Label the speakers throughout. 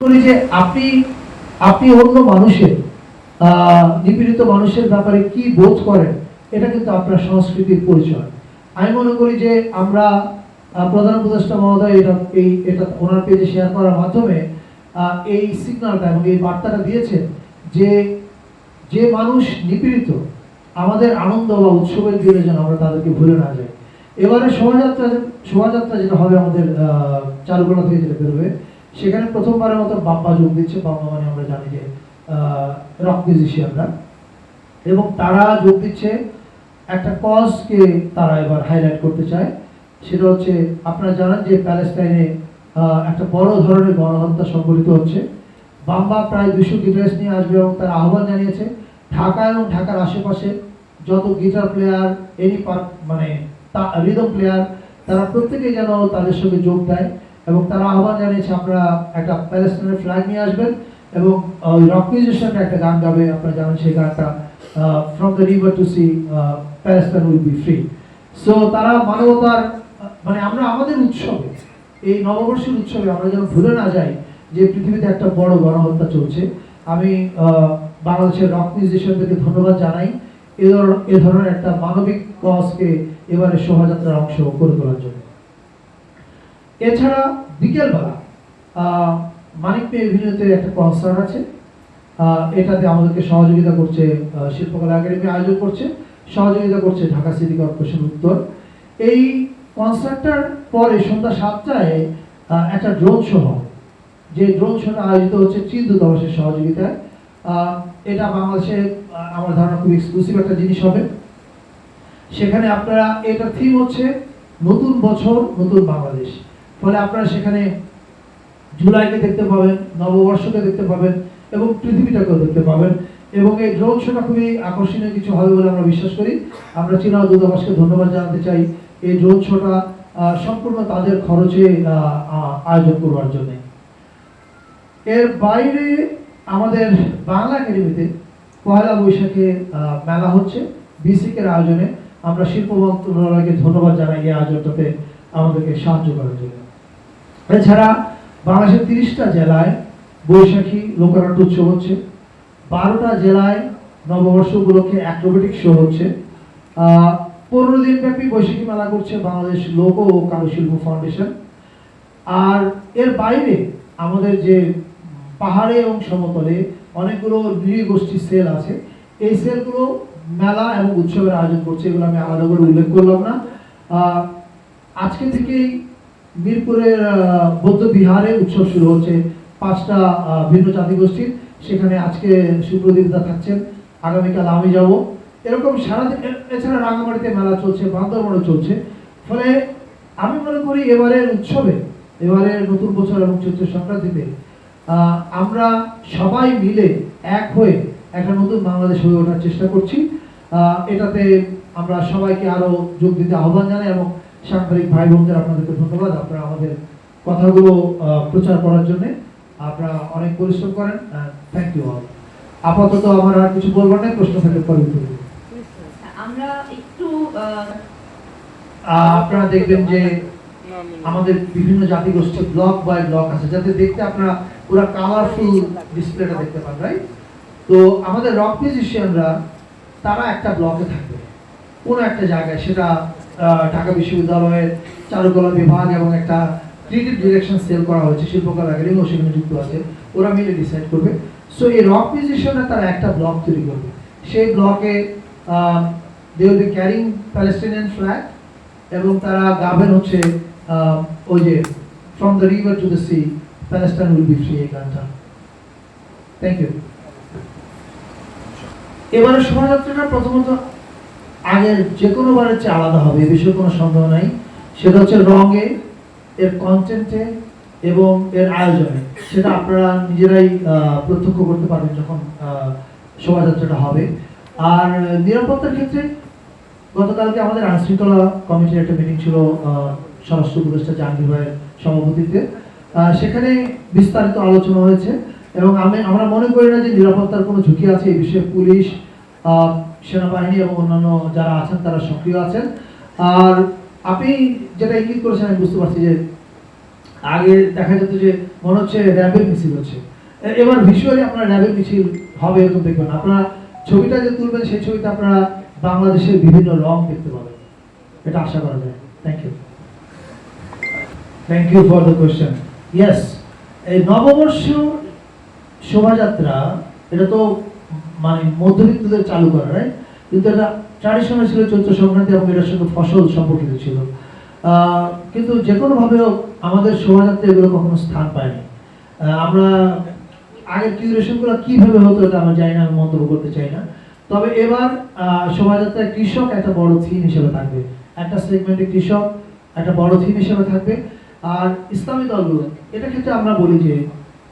Speaker 1: করি যে আপনি আপনি অন্য মানুষের নিপীড়িত মানুষের ব্যাপারে কি বোধ করেন, এটা কিন্তু আপনার সংস্কৃতির পরিচয়। আমি মনে করি যে আমরা প্রধান উপদেষ্টা মহোদয় এটা ওনার পেজে শেয়ার করার মাধ্যমে এই সিগন্যালটা এবং এই বার্তাটা দিয়েছেন যে যে মানুষ নিপীড়িত, আমাদের আনন্দ বা উৎসবের দিনে যেন আমরা তাদেরকে ভুলে না যাই। এবারে শোভাযাত্রা যেটা হবে আমাদের চারুকলা থেকে যেটা বেরোবে, সেখানে প্রথমবারের মতো বাপ্পা যোগ দিচ্ছে। বাপ্পা মানে আমরা জানি যে রক মিউজিশিয়ানরা, এবং তারা যোগ দিচ্ছে একটা কজকে তারা এবার হাইলাইট করতে চায়। সেটা হচ্ছে, আপনারা জানেন যে প্যালেস্টাইনে একটা বড় ধরনের গণহত্যা সংঘটিত হচ্ছে। বাম্বা প্রায় 200 গিটারিস্ট নিয়ে আসবে এবং তার আহ্বান জানিয়েছে ঢাকা এবং ঢাকার আশেপাশে যত গিটার প্লেয়ার, মানে রিদম প্লেয়ার, তারা প্রত্যেকেই যেন তাদের সঙ্গে যোগ দেয়। এবং তারা আহ্বান জানিয়েছে আপনারা একটা প্যালেস্টাইনের ফ্ল্যাগ নিয়ে আসবেন এবং রক মিউজিশিয়ানরা একটা গান গাবে। আপনারা জানেন সেই গানটা from the river to sea Palestine will be free. So তারা মানবতার মানে আমরা আমাদের উৎসবে, এই নববর্ষের উৎসবে আমরা যেন ভুলে না যাই যে পৃথিবীতে একটা বড় গণহত্যা চলছে। আমি বাংলাদেশের রক মিউজিশিয়ানদেরকে ধন্যবাদ জানাই এ ধরনের একটা মানবিক কজকে এবারে শোভাযাত্রার অংশ করে তোলার জন্য। এছাড়া বিকেলবেলা মানিক পে এভিনিউতে একটা কনসার্ট আছে। এটাতে আমাদেরকে সহযোগিতা করছে শিল্পকলা একাডেমি আয়োজন করছে, সহযোগিতা করছে ঢাকা সিটি কর্পোরেশন উত্তর। এই কনসার্টটার পরে সন্ধ্যা 7টায় একটা ড্রোন শো হবে, যে ড্রোন শোটা আয়োজিত হচ্ছে চীন দূতাবাসের সহযোগিতায়। এটা বাংলাদেশে আমার ধারণা খুব এক্সক্লুসিভ একটা জিনিস হবে। সেখানে আপনারা, এটা থিম হচ্ছে নতুন বছর নতুন বাংলাদেশ। ফলে আপনারা সেখানে জুলাইকে দেখতে পাবেন, নববর্ষকে দেখতে পাবেন এবং পৃথিবীটাকেও দেখতে পাবেন। এবং এই ড্রোন শোটা খুবই আকর্ষণীয় কিছু হবে বলে আমরা বিশ্বাস করি। আমরা চীনা দূতাবাসকে ধন্যবাদ জানাতে চাই এই ড্রোন শোটা সম্পূর্ণ তাদের খরচে আয়োজন করবার জন্য। এর বাইরে আমাদের বাংলা একাডেমিতে পয়লা বৈশাখে মেলা হচ্ছে বিসিকের আয়োজনে। আমরা শিল্প মন্ত্রণালয়কে ধন্যবাদ জানাই এই আয়োজনটাতে আমাদেরকে সাহায্য করার জন্য। এছাড়া বাংলাদেশের 30টা জেলায় বৈশাখী লোকনাট্য উৎসব হচ্ছে, 12টা জেলায় নববর্ষ উপলক্ষে অ্যাক্রোবেটিক শো হচ্ছে। 15 দিন ব্যাপী বৈশাখী মেলা করছে বাংলাদেশ লোক ও কারুশিল্প ফাউন্ডেশন। আর এর বাইরে আমাদের যে পাহাড়ে এবং সমতলে অনেকগুলো নৃগোষ্ঠী সেল আছে, এই সেলগুলো মেলা এবং উৎসবের আয়োজন করছে। এগুলো আমি আলাদা করে উল্লেখ করলাম না। আজকে থেকেই মিরপুরের বৌদ্ধ বিহারে উৎসব শুরু হচ্ছে 5টা ভিন্ন জাতিগোষ্ঠীর। সেখানে আজকে সুপ্রদীপদা থাকছেন, আগামীকাল আমি যাব। এরকম সারাদিন। এছাড়া রাঙামাটিতে মেলা চলছে, বান্দরবনে চলছে। ফলে আমি মনে করি এবারের উৎসবে, এবারের নতুন বছর এবং চৈত্র সংক্রান্তিতে আমরা সবাই মিলে এক হয়ে একটা নতুন বাংলাদেশ হয়ে ওঠার চেষ্টা করছি। এটাতে আমরা সবাইকে আরো যোগ দিতে আহ্বান জানাই এবং সাংবাদিক ভাই বোনদের আপনাদেরকে ধন্যবাদ। আপনারা আমাদের কথাগুলো প্রচার করার জন্য আপনারা অনেক পরিশ্রম করেন। Thank you all. আপাতত আমার আর কিছু বলবার নেই, প্রশ্ন থাকলে পরে উত্তর দেব।
Speaker 2: আমরা একটু
Speaker 1: আপনারা দেখবেন যে আমাদের বিভিন্ন জাতিগোষ্ঠী ব্লক বাই ব্লক আছে, যাতে দেখতে আপনারা পুরো কালারফুল ডিসপ্লেটা দেখতে পান, রাইট? তো আমাদের রক মিউজিশিয়ানরা তারা একটা ব্লকে থাকবে কোনো একটা জায়গায়, সেটা ঢাকা বিশ্ববিদ্যালয়ের চারুকলা বিভাগ এবং একটা ক্রিয়েটিভ ডিরেকশন সেল করা হয়েছে, শিল্পকলা একাডেমিও সেখানে যুক্ত আছে। ওরা মিলে ডিসাইড করবে। সো এই রক মিউজিশিয়ানরা তারা একটা ব্লক তৈরি করবে। সেই ব্লকে they will be carrying Palestinian flag এবং তারা গাবেন হচ্ছে ওই যে from the river to the sea Palestine will be free, এই গানটা। Thank you. এবারে শোভাযাত্রাটা প্রথমত আগের যে কোনো বারের চেয়ে আলাদা হবে, এ বিষয়ে কোনো সন্দেহ নাই। সেটা হচ্ছে রঙে, এর কন্টেন্টে এবং এর আয়োজনে। সেটা আপনারা নিজেরাই প্রত্যক্ষ করতে পারবেন যখন শোভাযাত্রাটা হবে। আর নিরাপত্তার ক্ষেত্রে গতকালকে আমাদের আইনশৃঙ্খলা কমিটির একটা মিটিং ছিল স্বরাষ্ট্র উপদেষ্টা জাহাঙ্গীর ভাইয়ের সভাপতিত্বে। সেখানে বিস্তারিত আলোচনা হয়েছে এবং আমরা মনে করি না যে নিরাপত্তার কোনো ঝুঁকি আছে। এই বিষয়ে পুলিশ, সেনাবাহিনী এবং অন্যান্য যারা আছেন তারা সক্রিয় আছেন। আর আপনি যেটা ইঙ্গিত করেছেন আমি বুঝতে পারছি যে আগে দেখা যেত যে মনে হচ্ছে র্যাবের মিছিল হচ্ছে। এবার ভিজুয়ালি আপনারা র্যাবের মিছিল হবে এরকম দেখবেন। আপনারা ছবিটা যে তুলবেন সেই ছবিতে আপনারা বাংলাদেশের বিভিন্ন রং দেখতে পাবেন, এটা আশা করা যায়। Thank you for the question. Yes, এই নববর্ষ শোভাযাত্রা এটা তো মানে মধ্যবিত্তদের চালু করা, রাইট? কিন্তু এটা ট্র্যাডিশনাল ছিল চৈত্র সংক্রান্তি এবং এটার সঙ্গে ফসল সম্পর্কিত ছিল। কিন্তু যে কোনোভাবে আমাদের শোভাযাত্রা এগুলো কখনো স্থান পায়নি। আমরা আগের কিউরেশনগুলো কিভাবে হতো এটা আমরা জানি না, আমি মন্তব্য করতে চাই না। তবে এবার শোভাযাত্রায় কৃষক একটা বড় থিম হিসেবে থাকবে, একটা সেগমেন্টে কৃষক একটা বড় থিম হিসেবে থাকবে। আর ইসলামী দলগুলো এটা ক্ষেত্রে আমরা বলি যে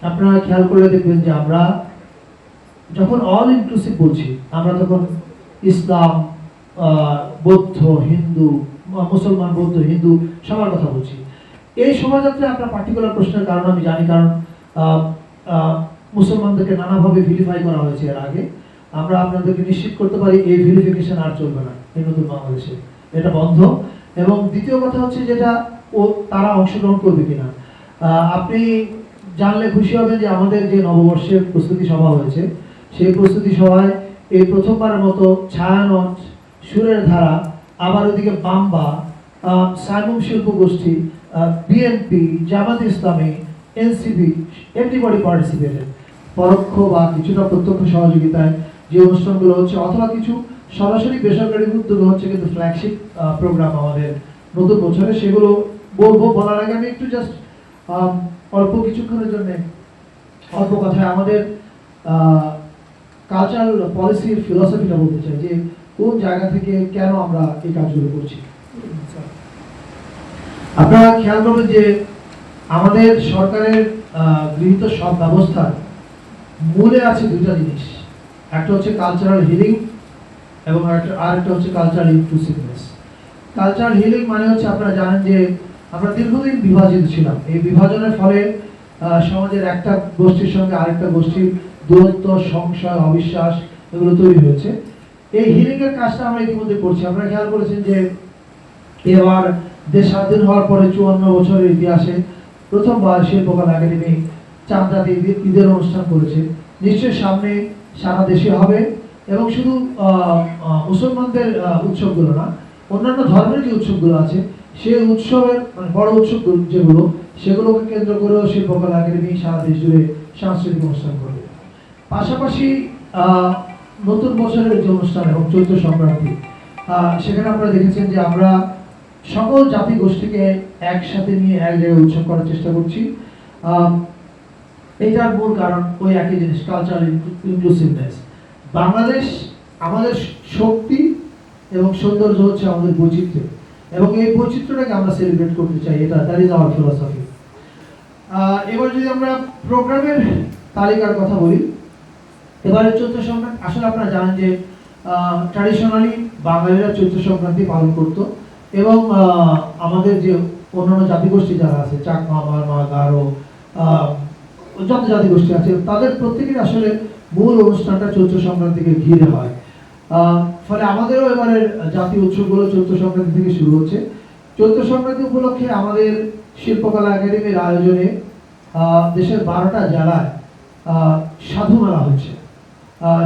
Speaker 1: আপনারা খেয়াল করে দেখবেন যে আমরা যখন অল ইনক্লুসিভ বলছি আমরা তখন ইসলাম, বৌদ্ধ, হিন্দু, মুসলমান, বৌদ্ধ, হিন্দু সবার কথা বলছি। এই শোভাযাত্রায় আপনার পার্টিকুলার প্রশ্নের কারণ আমি জানি, কারণ মুসলমানদেরকে নানাভাবে ভিলিফাই করা হয়েছে এর আগে। আমরা আপনাদেরকে নিশ্চিত করতে পারি এই ভিলিফিকেশন আর চলবে না এই নতুন বাংলাদেশে, এটা বন্ধ। এবং দ্বিতীয় কথা হচ্ছে যেটা তারা অংশগ্রহণ করবে কিনা। আপনি জানলে খুশি হবেন যে আমাদের যে নববর্ষের প্রস্তুতি সভা হয়েছে সেই প্রস্তুতি সভায় এই প্রথমবারের মতো ছায়ানট, সুরের ধারা, আবার ওদিকে বাম্বা, সাইমুম শিল্প গোষ্ঠী, BNP, Jamaat Islami, NCP, everybody participated. পরোক্ষ বা কিছুটা প্রত্যক্ষ সহযোগিতায় যে অনুষ্ঠানগুলো হচ্ছে অথবা কিছু সরাসরি বেসরকারি উদ্যোগে হচ্ছে, কিন্তু ফ্ল্যাগশিপ প্রোগ্রাম আমাদের নতুন বছরে সেগুলো বলার আগে আমি একটু জাস্ট অল্প কিছুক্ষণের জন্য অল্প কথায় আমাদের কালচারাল পলিসির ফিলসফিটা বলতে চাই যে কোন জায়গা থেকে কেন আমরা এই কাজগুলো করছি। আপনারা খেয়াল করবেন যে আমাদের সরকারের গৃহীত সব ব্যবস্থার মূলে আছে দুইটা জিনিস, একটা হচ্ছে কালচারাল হিলিং এবং আরেকটা হচ্ছে কালচারাল ইনক্লুসিভনেস। কালচারাল হিলিং মানে হচ্ছে আপনারা জানেন যে আমরা দীর্ঘদিন বিভাজিত ছিলাম। এই বিভাজনের ফলে সমাজের একটা গোষ্ঠীর সঙ্গে আরেকটা গোষ্ঠীর দূরত্ব, সংশয়, অবিশ্বাস এগুলো তৈরি হয়েছে। এই হিলিং এর কাজটা আমরা ইতিমধ্যে করছি। আপনারা খেয়াল করেছেন যে এবার দেশ স্বাধীন হওয়ার পরে 54 বছরের ইতিহাসে প্রথমবার শিল্পকলা একাডেমি চাঁদ রাতে ঈদের অনুষ্ঠান করেছে। নিশ্চয়ই সামনে সারা দেশে হবে এবং শুধু মুসলমানদের উৎসবগুলো না, অন্যান্য ধর্মের যে উৎসবগুলো আছে সেই উৎসবের মানে বড় উৎসব যেগুলো সেগুলোকে কেন্দ্র করেও শিল্পকলা একাডেমি সারা দেশ জুড়ে সাংস্কৃতিক অনুষ্ঠান করবে। পাশাপাশি নতুন বছরের যে অনুষ্ঠান এবং চৈত্র সংক্রান্তি, সেখানে আপনারা দেখেছেন যে আমরা সকল জাতি গোষ্ঠীকে একসাথে নিয়ে এক জায়গায় উৎসব করার চেষ্টা করছি। এইটার মূল কারণ ওই একই জিনিস, কালচারাল ইনক্লুসিভনেস। বাংলাদেশ আমাদের শক্তি এবং সৌন্দর্য হচ্ছে আমাদের বৈচিত্র্য, এবং এই বৈচিত্র্যটাকে আমরা সেলিব্রেট করতে চাই, এটা দ্যাট ইজ আওয়ার ফিলসফি। এবার যদি আমরা প্রোগ্রামের তালিকার কথা বলি, এবারে চৈত্র সংক্রান্তি আসলে আপনারা জানেন যে ট্র্যাডিশনালি বাঙালিরা চৈত্র সংক্রান্তি পালন করত এবং আমাদের যে অন্যান্য জাতিগোষ্ঠী যারা আছে, চাকমা, মারমা, গারো, যত জাতিগোষ্ঠী আছে তাদের প্রত্যেকের আসলে মূল অনুষ্ঠানটা চৈত্র সংক্রান্তিকে ঘিরে হয়। ফলে আমাদেরও এবারের জাতীয় উৎসবগুলো চৈত্র সংক্রান্তি থেকে শুরু হচ্ছে। চৈত্র সংক্রান্তি উপলক্ষে আমাদের শিল্পকলা একাডেমির আয়োজনে দেশের 12টা জেলায় সাধু মেলা হচ্ছে।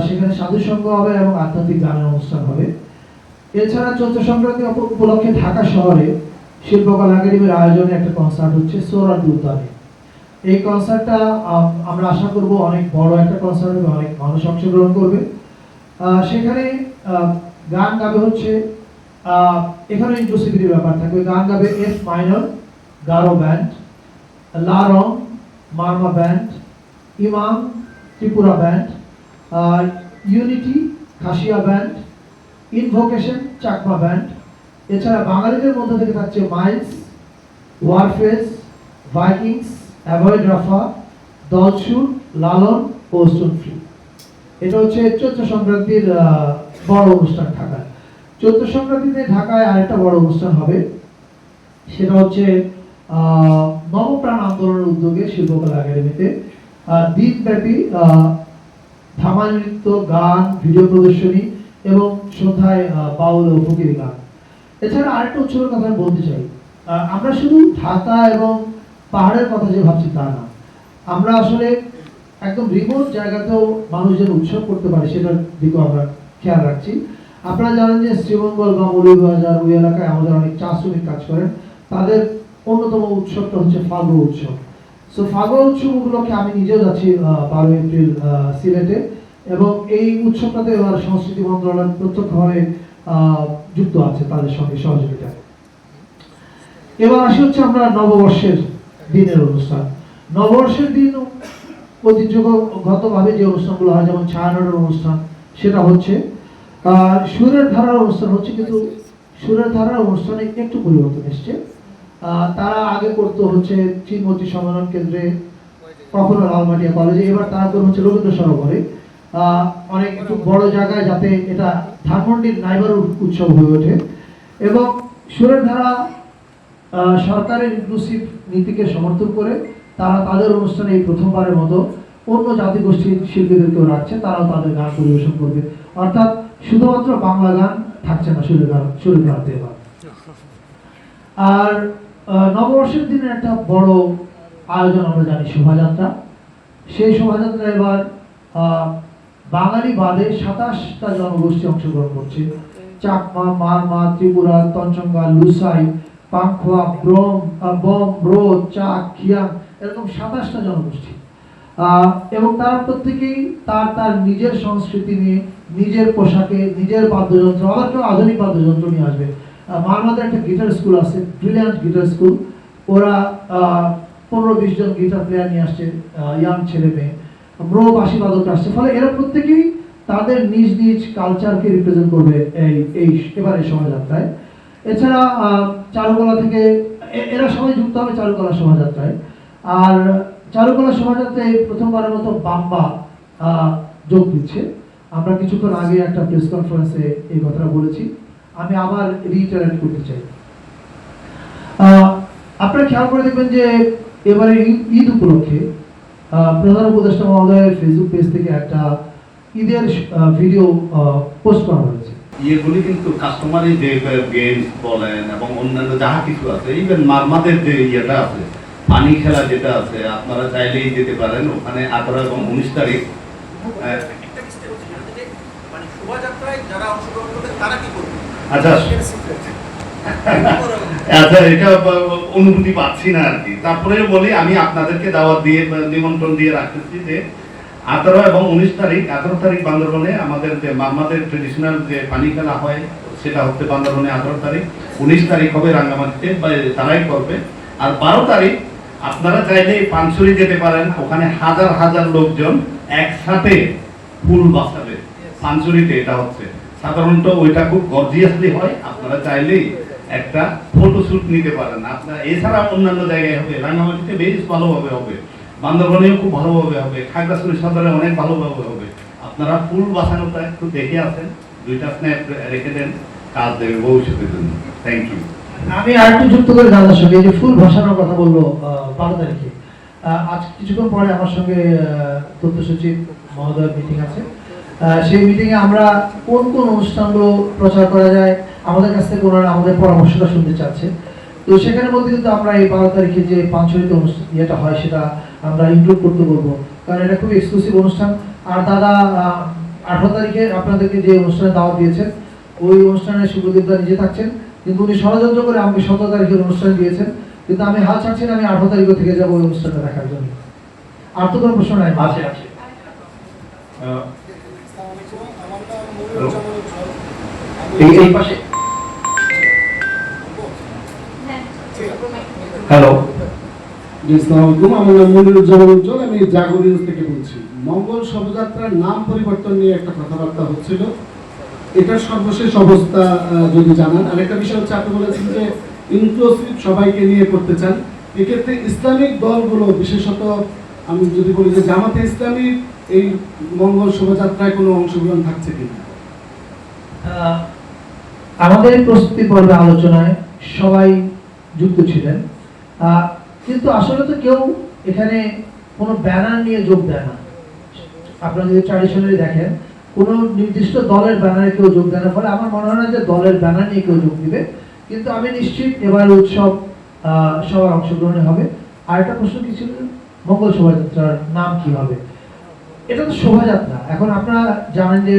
Speaker 1: সেখানে সাধু সঙ্গ হবে এবং আধ্যাত্মিক গানের অনুষ্ঠান হবে। এছাড়া চৈত্র সংক্রান্তি উপলক্ষে ঢাকা শহরে শিল্পকলা একাডেমির আয়োজনে একটা কনসার্ট হচ্ছে সোহরাওয়ার্দী উদ্যানে। এই কনসার্টটা আমরা আশা করব অনেক বড় একটা কনসার্ট হবে, অনেক মানুষ অংশগ্রহণ করবে। সেখানে গান গাবে হচ্ছে এখানে ইনক্লুসিভিটির ব্যাপার থাকবে। গান গাবে এফ মাইনর গারো ব্যান্ড, লারং মারমা ব্যান্ড, ইমাম Tripura band, unity Khasia band, invocation Chakma band. এছাড়া বাঙালিদের মধ্যে থেকে থাকছে Miles, Warfaze, Vikings, avoid Rafa, দলসুর, লালন ও স্টোন ফ্রি। এটা হচ্ছে চৈত্র সংক্রান্তির বড় অনুষ্ঠান ঢাকায়। চৈত্র সংক্রান্তিতে ঢাকায় আরেকটা বড় অনুষ্ঠান হবে, সেটা হচ্ছে নবপ্রাণ আন্দোলনের উদ্যোগে শিল্পকলা একাডেমিতে দিনব্যাপী ধামাল নৃত্য, গান, ভিডিও প্রদর্শনী এবং সন্ধ্যায় বাউল ও ফকিরি গান। এছাড়া আরেকটা উৎসবের কথা আমি বলতে চাই। আমরা শুধু ঢাকা এবং পাহাড়ের কথা যে ভাবছি তা না, আমরা আসলে একদম রিমোট জায়গাতেও মানুষ যেন উৎসব করতে পারে সেটার দিকেও আমরা খেয়াল রাখছি। আপনারা জানেন যে শ্রীমঙ্গল বা মৌলভীবাজার ওই এলাকায় আমাদের অনেক চা শ্রমিক কাজ করেন, তাদের অন্যতম উৎসবটা হচ্ছে ফাগুয়া উৎসব। সো ফাগুয়া উৎসব উপলক্ষে আমি নিজেও যাচ্ছি 12 এপ্রিল সিলেটে, এবং এই উৎসবটাতে এবার সংস্কৃতি মন্ত্রণালয় প্রত্যক্ষভাবে যুক্ত আছে তাদের সঙ্গে সহযোগিতায়। এবার আসি হচ্ছে আমরা নববর্ষের দিনের অনুষ্ঠান। নববর্ষের দিন ঐতিহ্যগতভাবে যে অনুষ্ঠানগুলো হয়, যেমন ছায়ানটের অনুষ্ঠান, সেটা হচ্ছে সুরের ধারার অনুষ্ঠান হচ্ছে, কিন্তু সুরের ধারার অনুষ্ঠানে একটু পরিবর্তন এসছে। তারা আগে করতো হচ্ছে চিনমতি সম্মেলন কেন্দ্রে, কখনো লালমাটিয়া কলেজে, এবার তারা করবে হচ্ছে রবীন্দ্র সরোবরে, অনেক একটু বড় জায়গায়, যাতে এটা ধানমন্ডির নাইবার উৎসব হয়ে ওঠে। এবং সুরের ধারা সরকারের ইনক্লুসিভ নীতিকে সমর্থন করে তারা তাদের অনুষ্ঠানে এই প্রথমবারের মতো অন্য জাতিগোষ্ঠীর শিল্পীদেরকেও রাখছে, তারাও তাদের গান পরিবেশন করবে। অর্থাৎ শুধুমাত্র বাংলা গান থাকছে না সুরের ধারাতে এবার। আর নববর্ষের দিনে একটা বড় আয়োজন আমরা জানি, শোভাযাত্রা। সেই শোভাযাত্রা এবার বাঙালি বাদে 27টা জনগোষ্ঠী অংশগ্রহণ করছে। চাকমা, মারমা, ত্রিপুরা, তঞ্চঙ্গা, লুসাই, পাংখোয়া, বম, ব্রোদ, চাক, খিয়াং, এরকম 27টা জনগোষ্ঠী। এবং তারা প্রত্যেকেই তার নিজের সংস্কৃতি নিয়ে, নিজের পোশাকে, নিজের বাদ্যযন্ত্র, আবার কেউ আধুনিক বাদ্যযন্ত্র নিয়ে আসবে। মারমাদের একটা গিটার স্কুল আছে, ব্রিলিয়ান্ট গিটার স্কুল। ওরা 15-20 জন গিটার প্লেয়ার নিয়ে আসছে, ইয়াং ছেলে মেয়ে, ব্রো বাঁশি বাদক আসছে। ফলে এরা প্রত্যেকেই তাদের নিজ নিজ কালচারকে রিপ্রেজেন্ট করবে এবারে শোভাযাত্রায়। এছাড়া চারুকলা থেকে এরা সবাই যুক্ত হবে চারুকলা শোভাযাত্রায়। আর চারুকলা শোভাযাত্রায় প্রথমবারের মতো বাম্বা যোগ দিচ্ছে। আমরা কিছুক্ষণ আগে একটা প্রেস কনফারেন্সে এই কথাটা বলেছি, আমি আবার রিইটারেট করতে চাই। আপনারা খেয়াল করে দেখবেন যে এবারে ঈদ উপলক্ষে প্রধান উপদেষ্টা মহোদয়ের ফেসবুক পেজ থেকে একটা ঈদের ভিডিও পোস্ট করা হয়েছে।
Speaker 3: ইয়েগুলি কিন্তু কাস্টমারি যে গেমস বলেন এবং অন্যান্য যাহা কিছু আছে, ইভেন মারমাদের যে ইয়েটা আছে, পানি খেলা যেটা আছে, আপনারা চাইলেই যেতে পারেন ওখানে 18 এবং 19 তারিখ। আচ্ছা আচ্ছা, এটা অনুভূতি পাচ্ছি না আর কি। তারপরে বলি, আমি আপনাদেরকে দাওয়াত দিয়ে নিমন্ত্রণ দিয়ে রাখতেছি যে 18 এবং 19 তারিখ, 18 তারিখ বান্দরবনে আমাদের যে মামাদের ট্রেডিশনাল যে পানি খেলা হয় সেটা হচ্ছে বান্দরবনে 18 তারিখ, 19 তারিখ হবে রাঙ্গামাটিতে, তারাই করবে। আর 12 তারিখ আপনারা চাইলে পানছড়ি যেতে পারেন, ওখানে হাজার হাজার লোকজন একসাথে ফুল বাঁচাবে পানছড়িতে। এটা হচ্ছে সাধারণত ওইটা খুব গর্জিয়াসলি হয়, আপনারা চাইলেই একটা ফটোশুট নিতে পারেন। আপনারা এছাড়া অন্যান্য জায়গায় হবে, রাঙ্গামাটিতে বেশ ভালোভাবে হবে, বান্দরবনেও খুব ভালোভাবে হবে, খাগড়াছড়ি সদরে অনেক ভালোভাবে হবে। আপনারা ফুল বাঁচানোটা একটু দেখে আসেন, 2টা স্ন্যাপ রেখে দেন, কাজ দেবে ভবিষ্যতের জন্য। Thank you.
Speaker 1: আমি আরেকটু যুক্ত করে জানার সঙ্গে যে ফুল ভাসানোর কথা বললো 12 তারিখে, আজ কিছুক্ষণ পরে আমার সঙ্গে তথ্য সচিব মহোদয়ের মিটিং আছে। সেই মিটিংয়ে আমরা কোন কোন অনুষ্ঠানগুলো প্রচার করা যায় আমাদের কাছ থেকে ওনারা আমাদের পরামর্শটা শুনতে চাচ্ছে। তো সেখানের মধ্যে কিন্তু আমরা এই 12 তারিখে যে পানছড়িতে ইয়েটা হয় সেটা আমরা ইনক্লুড করতে বলবো, কারণ এটা খুব এক্সক্লুসিভ অনুষ্ঠান। আর দাদা 18 তারিখে আপনাদেরকে যে অনুষ্ঠানে দাওয়াত দিয়েছেন, ওই অনুষ্ঠানে সুব্রদীপদা নিজে থাকছেন, কিন্তু উনি ষড়যন্ত্র করে আমাকে 17 তারিখের অনুষ্ঠান দিয়েছেন, কিন্তু আমি হাল ছাড়ছি না, আমি 18 তারিখে থেকে যাবো ওই অনুষ্ঠানটা দেখার জন্য। আর তো কোনো প্রশ্ন নাই? আছে আছে। এই পাশে। হ্যালো,
Speaker 4: আমার নাম মনিরুজ্জামান উজ্জ্বল, আমি জাগরিজ থেকে বলছি। মঙ্গল শোভাযাত্রার নাম পরিবর্তন নিয়ে একটা কথাবার্তা হচ্ছিল, এটার সর্বশেষ অবস্থা যদি জানান। আরেকটা বিষয় হচ্ছে, আপনি বলেছেন যে ইনক্লুসিভ সবাইকে নিয়ে করতে চান, এক্ষেত্রে ইসলামিক দলগুলো, বিশেষত আমি যদি বলি যে জামাতে ইসলামী, এই মঙ্গল শোভাযাত্রায় কোনো অংশগ্রহণ থাকছে কিনা?
Speaker 1: আমাদের প্রস্তুতি পর্বে আলোচনায় সবাই যুক্ত ছিলেন, কিন্তু আসলে তো কেউ এখানে কোনো ব্যানার নিয়ে যোগ দেয় না। আপনারা যদি ট্র্যাডিশনালি দেখেন, কোনো নির্দিষ্ট দলের ব্যানারে কেউ যোগ দেয় না, ফলে আমার মনে হয় না যে দলের ব্যানার নিয়ে কেউ যোগ দিবে। কিন্তু আমি নিশ্চিত এবার উৎসব সবার অংশগ্রহণে হবে। আর একটা প্রশ্ন কি ছিল? মঙ্গল শোভাযাত্রার নাম কি হবে? এটা তো শোভাযাত্রা। এখন আপনারা জানেন যে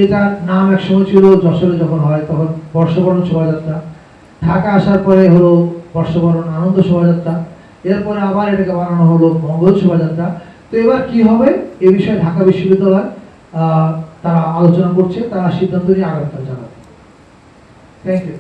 Speaker 1: এটার নাম একসময় ছিল, যশোরে যখন হয় তখন বর্ষবরণ শোভাযাত্রা, ঢাকা আসার পরে হলো বর্ষবরণ আনন্দ শোভাযাত্রা, এরপরে আবার এটাকে বানানো হলো মঙ্গল শোভাযাত্রা। তো এবার কি হবে এ বিষয়ে ঢাকা বিশ্ববিদ্যালয় তারা আলোচনা করছে, তারা সিদ্ধান্ত নিয়ে আগামীকাল জানাবে। Thank you.